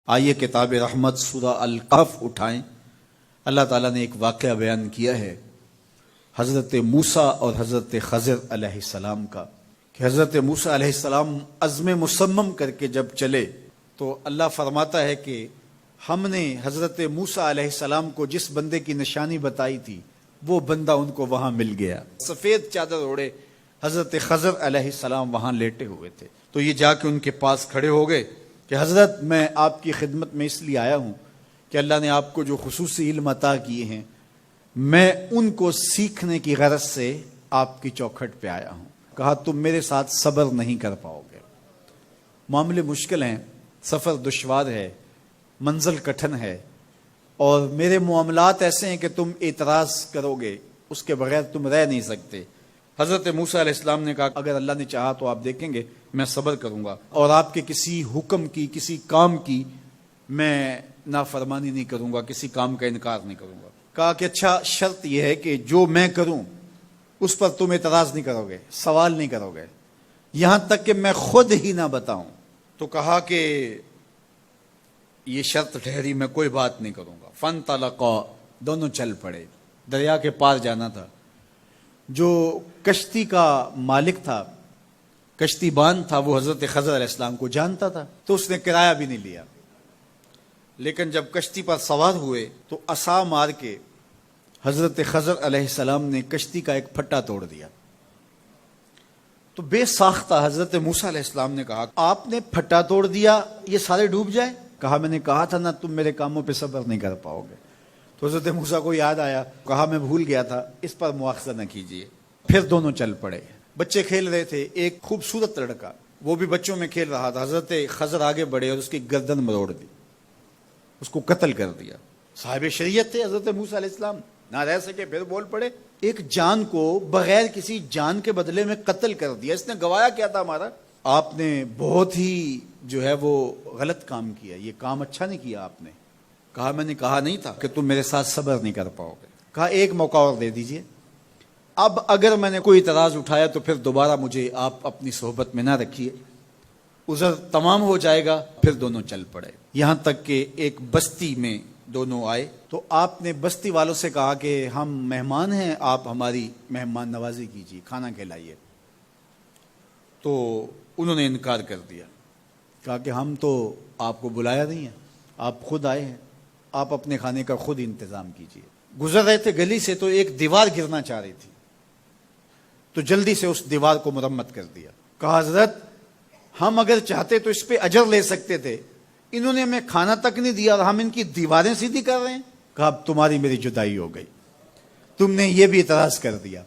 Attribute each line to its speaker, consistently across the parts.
Speaker 1: آئیے کتاب رحمت سورہ الکہف اٹھائیں۔ اللہ تعالیٰ نے ایک واقعہ بیان کیا ہے حضرت موسیٰ اور حضرت خضر علیہ السلام کا، کہ حضرت موسیٰ علیہ السلام عزم مصمم کر کے جب چلے تو اللہ فرماتا ہے کہ ہم نے حضرت موسیٰ علیہ السلام کو جس بندے کی نشانی بتائی تھی وہ بندہ ان کو وہاں مل گیا۔ سفید چادر اوڑے حضرت خضر علیہ السلام وہاں لیٹے ہوئے تھے، تو یہ جا کے ان کے پاس کھڑے ہو گئے کہ حضرت میں آپ کی خدمت میں اس لیے آیا ہوں کہ اللہ نے آپ کو جو خصوصی علم عطا کیے ہیں میں ان کو سیکھنے کی غرض سے آپ کی چوکھٹ پہ آیا ہوں۔ کہا تم میرے ساتھ صبر نہیں کر پاؤ گے، معاملے مشکل ہیں، سفر دشوار ہے، منزل کٹھن ہے، اور میرے معاملات ایسے ہیں کہ تم اعتراض کرو گے اس کے بغیر تم رہ نہیں سکتے۔ حضرت موسیٰ علیہ السلام نے کہا اگر اللہ نے چاہا تو آپ دیکھیں گے میں صبر کروں گا اور آپ کے کسی حکم کی کسی کام کی میں نافرمانی نہیں کروں گا، کسی کام کا انکار نہیں کروں گا۔ کہا کہ اچھا شرط یہ ہے کہ جو میں کروں اس پر تم اعتراض نہیں کرو گے، سوال نہیں کرو گے، یہاں تک کہ میں خود ہی نہ بتاؤں۔ تو کہا کہ یہ شرط ٹھہری، میں کوئی بات نہیں کروں گا۔ فانطلقا، دونوں چل پڑے، دریا کے پار جانا تھا۔ جو کشتی کا مالک تھا، کشتی بان تھا، وہ حضرت خضر علیہ السلام کو جانتا تھا تو اس نے کرایہ بھی نہیں لیا، لیکن جب کشتی پر سوار ہوئے تو عصا مار کے حضرت خضر علیہ السلام نے کشتی کا ایک پھٹا توڑ دیا۔ تو بے ساختہ حضرت موسیٰ علیہ السلام نے کہا آپ نے پھٹا توڑ دیا، یہ سارے ڈوب جائے؟ کہا میں نے کہا تھا نا تم میرے کاموں پہ صبر نہیں کر پاؤ گے۔ تو حضرت موسیٰ کو یاد آیا، کہا میں بھول گیا تھا، اس پر مواخذہ نہ کیجیے۔ پھر دونوں چل پڑے، بچے کھیل رہے تھے، ایک خوبصورت لڑکا وہ بھی بچوں میں کھیل رہا تھا۔ حضرت خضر آگے بڑھے اور اس کی گردن مروڑ دی، اس کو قتل کر دیا۔ صاحب شریعت تھے حضرت موسیٰ علیہ السلام، نہ رہ سکے، پھر بول پڑے ایک جان کو بغیر کسی جان کے بدلے میں قتل کر دیا، اس نے گوایا کیا تھا ہمارا؟ آپ نے بہت ہی جو ہے وہ غلط کام کیا، یہ کام اچھا نہیں کیا آپ نے۔ کہا میں نے کہا نہیں تھا کہ تم میرے ساتھ صبر نہیں کر پاؤ گے۔ کہا ایک موقع اور دے دیجئے، اب اگر میں نے کوئی اعتراض اٹھایا تو پھر دوبارہ مجھے آپ اپنی صحبت میں نہ رکھیے، عذر تمام ہو جائے گا۔ پھر دونوں چل پڑے، یہاں تک کہ ایک بستی میں دونوں آئے تو آپ نے بستی والوں سے کہا کہ ہم مہمان ہیں، آپ ہماری مہمان نوازی کیجیے، کھانا کھلائیے۔ تو انہوں نے انکار کر دیا، کہا کہ ہم تو آپ کو بلایا نہیں ہے، آپ خود آئے ہیں، آپ اپنے کھانے کا خود انتظام کیجیے۔ گزر رہے تھے گلی سے تو ایک دیوار گرنا چاہ رہی تھی، تو جلدی سے اس دیوار کو مرمت کر دیا۔ کہا حضرت ہم اگر چاہتے تو اس پہ اجر لے سکتے تھے، انہوں نے ہمیں کھانا تک نہیں دیا اور ہم ان کی دیواریں سیدھی کر رہے ہیں۔ کہا اب تمہاری میری جدائی ہو گئی، تم نے یہ بھی اعتراض کر دیا۔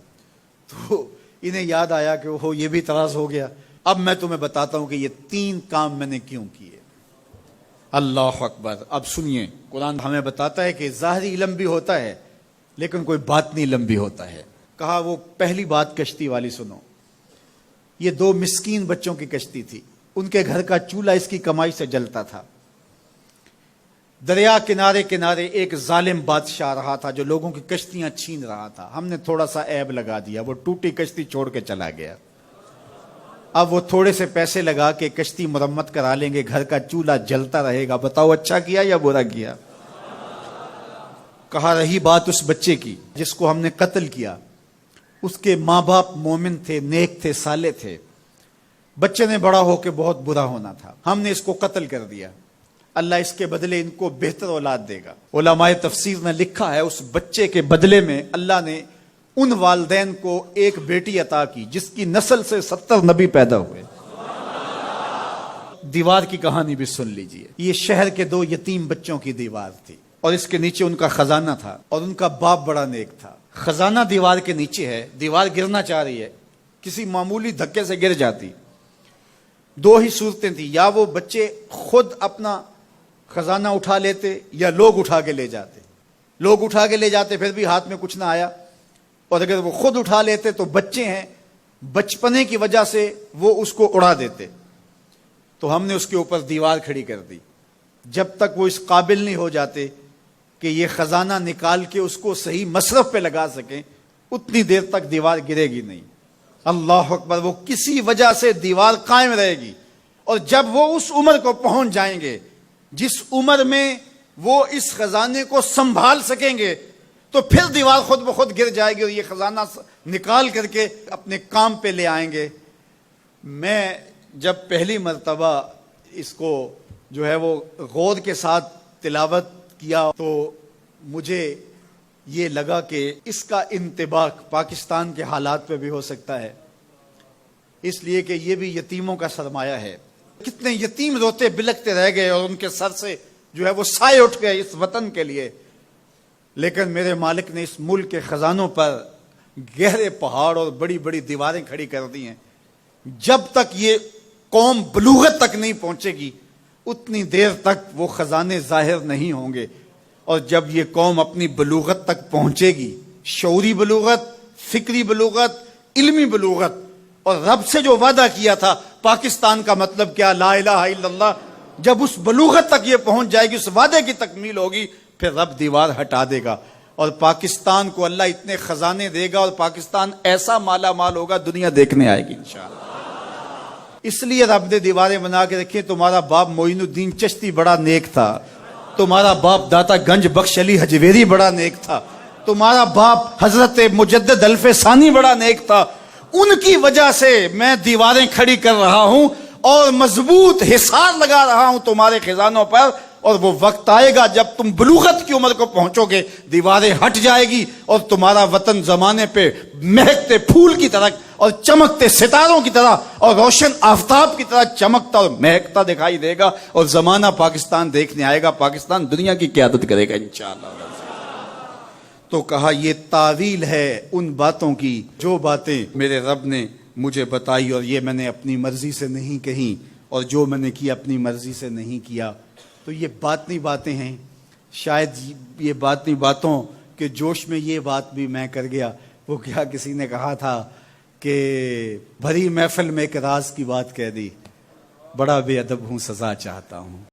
Speaker 1: تو انہیں یاد آیا کہ وہ یہ بھی اعتراض ہو گیا، اب میں تمہیں بتاتا ہوں کہ یہ 3 کام میں نے کیوں کیے۔ اللہ اکبر۔ اب سنیے، قرآن ہمیں بتاتا ہے کہ ظاہری علم بھی ہوتا ہے لیکن کوئی باطنی علم بھی ہوتا ہے۔ کہا وہ پہلی بات کشتی والی سنو، یہ 2 مسکین بچوں کی کشتی تھی، ان کے گھر کا چولہا اس کی کمائی سے جلتا تھا۔ دریا کنارے کنارے ایک ظالم بادشاہ رہا تھا جو لوگوں کی کشتیاں چھین رہا تھا، ہم نے تھوڑا سا عیب لگا دیا، وہ ٹوٹی کشتی چھوڑ کے چلا گیا۔ اب وہ تھوڑے سے پیسے لگا کے کشتی مرمت کرا لیں گے، گھر کا چولہا جلتا رہے گا، بتاؤ اچھا کیا یا برا کیا؟ کہا رہی بات اس بچے کی جس کو ہم نے قتل کیا، اس کے ماں باپ مومن تھے، نیک تھے، صالح تھے، بچے نے بڑا ہو کے بہت برا ہونا تھا، ہم نے اس کو قتل کر دیا، اللہ اس کے بدلے ان کو بہتر اولاد دے گا۔ علماء تفسیر نے لکھا ہے اس بچے کے بدلے میں اللہ نے ان والدین کو ایک بیٹی عطا کی جس کی نسل سے 70 نبی پیدا ہوئے۔ دیوار کی کہانی بھی سن لیجئے، یہ شہر کے 2 یتیم بچوں کی دیوار تھی اور اس کے نیچے ان کا خزانہ تھا اور ان کا باپ بڑا نیک تھا۔ خزانہ دیوار کے نیچے ہے، دیوار گرنا چاہ رہی ہے، کسی معمولی دھکے سے گر جاتی۔ 2 ہی صورتیں تھیں، یا وہ بچے خود اپنا خزانہ اٹھا لیتے یا لوگ اٹھا کے لے جاتے۔ لوگ اٹھا کے لے جاتے پھر بھی ہاتھ میں کچھ نہ آیا، اور اگر وہ خود اٹھا لیتے تو بچے ہیں، بچپنے کی وجہ سے وہ اس کو اڑا دیتے۔ تو ہم نے اس کے اوپر دیوار کھڑی کر دی، جب تک وہ اس قابل نہیں ہو جاتے کہ یہ خزانہ نکال کے اس کو صحیح مصرف پہ لگا سکیں، اتنی دیر تک دیوار گرے گی نہیں۔ اللہ اکبر۔ وہ کسی وجہ سے دیوار قائم رہے گی، اور جب وہ اس عمر کو پہنچ جائیں گے جس عمر میں وہ اس خزانے کو سنبھال سکیں گے تو پھر دیوار خود بخود گر جائے گی اور یہ خزانہ نکال کر کے اپنے کام پہ لے آئیں گے۔ میں جب پہلی مرتبہ اس کو جو ہے وہ غور کے ساتھ تلاوت کیا تو مجھے یہ لگا کہ اس کا انطباق پاکستان کے حالات پہ بھی ہو سکتا ہے، اس لیے کہ یہ بھی یتیموں کا سرمایہ ہے۔ کتنے یتیم روتے بلکتے رہ گئے اور ان کے سر سے جو ہے وہ سائے اٹھ گئے اس وطن کے لیے، لیکن میرے مالک نے اس ملک کے خزانوں پر گہرے پہاڑ اور بڑی بڑی دیواریں کھڑی کر دی ہیں۔ جب تک یہ قوم بلوغت تک نہیں پہنچے گی اتنی دیر تک وہ خزانے ظاہر نہیں ہوں گے، اور جب یہ قوم اپنی بلوغت تک پہنچے گی، شعوری بلوغت، فکری بلوغت، علمی بلوغت، اور رب سے جو وعدہ کیا تھا پاکستان کا مطلب کیا، لا الہ الا اللہ، جب اس بلوغت تک یہ پہنچ جائے گی، اس وعدے کی تکمیل ہوگی، پھر رب دیوار ہٹا دے گا اور پاکستان کو اللہ اتنے خزانے دے گا اور پاکستان ایسا مالا مال ہوگا دنیا دیکھنے آئے گی انشاءاللہ۔ اس لیے رب نے دیواریں بنا کے رکھی۔ تمہارا باپ معین الدین چشتی بڑا نیک تھا، تمہارا باپ داتا گنج بخش علی حجویری بڑا نیک تھا، تمہارا باپ حضرت مجدد الف ثانی بڑا نیک تھا، ان کی وجہ سے میں دیواریں کھڑی کر رہا ہوں اور مضبوط حصار لگا رہا ہوں تمہارے خزانوں پر، اور وہ وقت آئے گا جب تم بلوغت کی عمر کو پہنچو گے دیواریں ہٹ جائے گی اور تمہارا وطن زمانے پہ مہکتے پھول کی طرح اور چمکتے ستاروں کی طرح اور روشن آفتاب کی طرح چمکتا اور مہکتا دکھائی دے گا، اور زمانہ پاکستان دیکھنے آئے گا، پاکستان دنیا کی قیادت کرے گا انشاءاللہ۔ تو کہا یہ تعویل ہے ان باتوں کی جو باتیں میرے رب نے مجھے بتائی، اور یہ میں نے اپنی مرضی سے نہیں کہی، اور جو میں نے کی اپنی مرضی سے نہیں کیا۔ تو یہ باطنی باتیں ہیں، شاید یہ باطنی باتوں کے جوش میں یہ بات بھی میں کر گیا۔ وہ کیا کسی نے کہا تھا کہ بھری محفل میں ایک راز کی بات کہہ دی، بڑا بے ادب ہوں سزا چاہتا ہوں۔